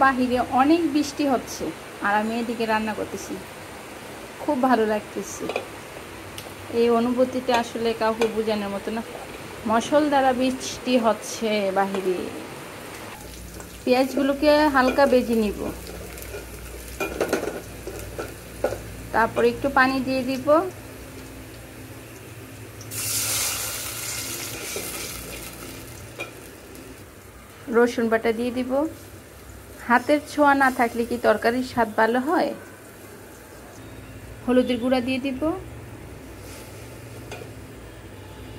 বাহিরে অনেক বৃষ্টি হচ্ছে আর আমি এদিকে রান্না করতেছি, খুব ভালো লাগতেছে। এই অনুভূতিটা আসলে কাউকে বোঝানোর মতো না। মুষলধারে বৃষ্টি হচ্ছে বাহিরে। পেঁয়াজগুলোকে হালকা ভেজে নিব, তারপরে একটু পানি দিয়ে দিব। রসুন বাটা দিয়ে দিব। হাতের ছোঁয়া না থাকলে কি তরকারির স্বাদ ভালো হয়? হলুদের গুঁড়া দিয়ে দিব,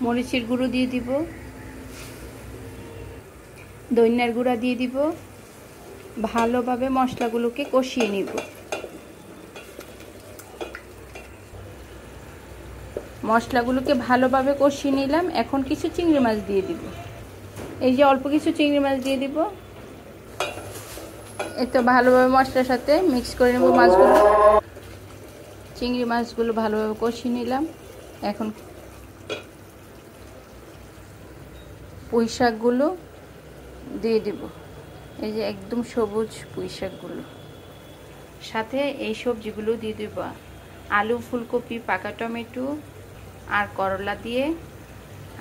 মরিচের গুঁড়ো দিয়ে দিব, ধনিয়ার গুঁড়া দিয়ে দিব। ভালোভাবে মশলাগুলোকে কষিয়ে নিব। মশলাগুলোকে ভালোভাবে কষিয়ে নিলাম। এখন কিছু চিংড়ি মাছ দিয়ে দিব। এই যে অল্প কিছু চিংড়ি মাছ দিয়ে দিব। একটু ভালোভাবে মশলার সাথে মিক্স করে নেব মাছগুলো। চিংড়ি মাছগুলো ভালোভাবে কষিয়ে নিলাম। এখন পুঁই শাকগুলো দিয়ে দিব। এই যে একদম সবুজ পুঁই শাকগুলো, সাথে এই সবজিগুলো দিয়ে দেব। আলু, ফুলকপি, পাকা টমেটো আর করলা দিয়ে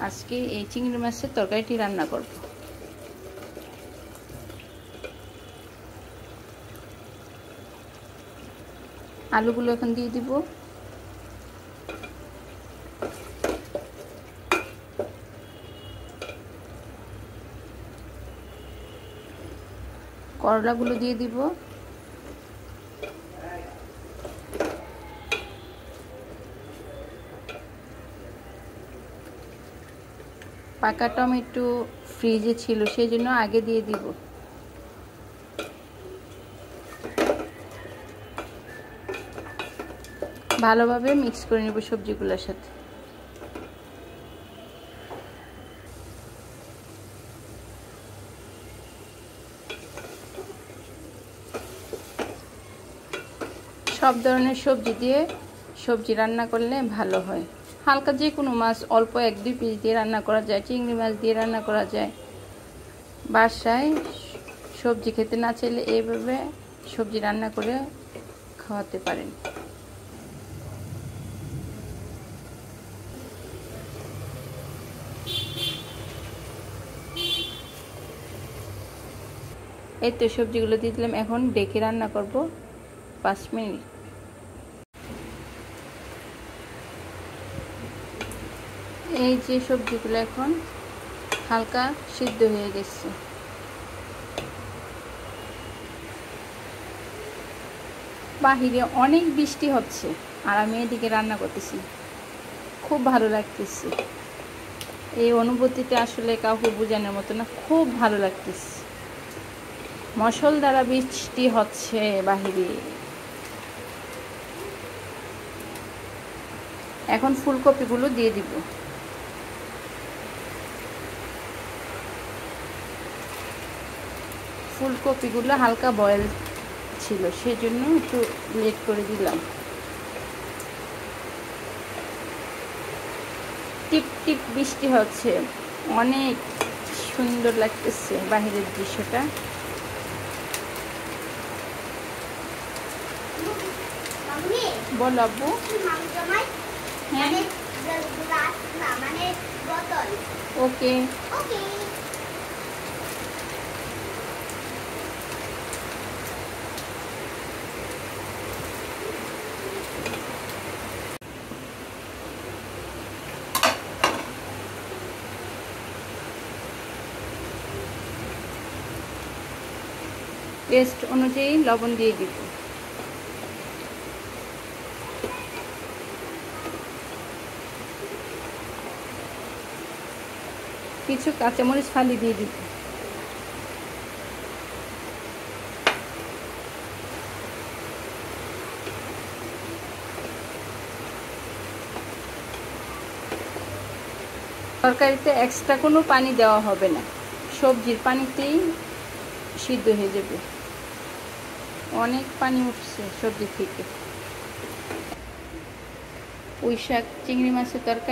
আজকে এই চিংড়ি মাছের তরকারিটি রান্না করব। আলুগুলো এখন দিয়ে দিব। করলাগুলো দিয়ে দিব। পাকা টমেটো ফ্রিজে ছিল, সেই জন্য আগে দিয়ে দিব। ভালোভাবে মিক্স করে নেব সবজিগুলোর সাথে। সব ধরনের সবজি দিয়ে সবজি রান্না করলে ভালো হয়। হালকা যে কোনো মাছ অল্প 1-2 পিস দিয়ে রান্না করা যায়, চিংড়ি মাছ দিয়ে রান্না করা যায়। বাসায় সবজি খেতে না চাইলে এইভাবে সবজি রান্না করে খাওয়াতে পারেন। এই তো সবজিগুলো দিয়ে দিলাম। এখন ডেকে রান্না করব 5 মিনিট। এই যে সবজিগুলো এখন হালকা সিদ্ধ হয়ে গেছে। বাহিরে অনেক বৃষ্টি হচ্ছে আর আমি এদিকে রান্না করতেছি, খুব ভালো লাগতেছে। এই অনুভূতিটা আসলে কাউকে বোঝানোর মতো না, খুব ভালো লাগতেছে। মুষলধারে বৃষ্টি হচ্ছে বাহিরে। এখন ফুলকপিগুলো দিয়ে দিব। ফুলকপিগুলো হালকা বয়েল ছিল, সেজন্য একটু লেট করে দিলাম। টিপ টিপ বৃষ্টি হচ্ছে, অনেক সুন্দর লাগতেছে বাহিরের দৃশ্যটা। বল আব্বু। হ্যাঁ, ওকে। টেস্ট অনুযায়ী লবণ দিয়ে দিব। কিছু কাঁচামরিচ ফালি দিয়ে দিব। তরকারিতে এক্সট্রা কোনো পানি দেওয়া হবে না, সবজির পানিতেই সিদ্ধ হয়ে যাবে। অনেক পানি উঠছে সবজি থেকে। পুঁই শাক চিংড়ি মাছের তরকারি।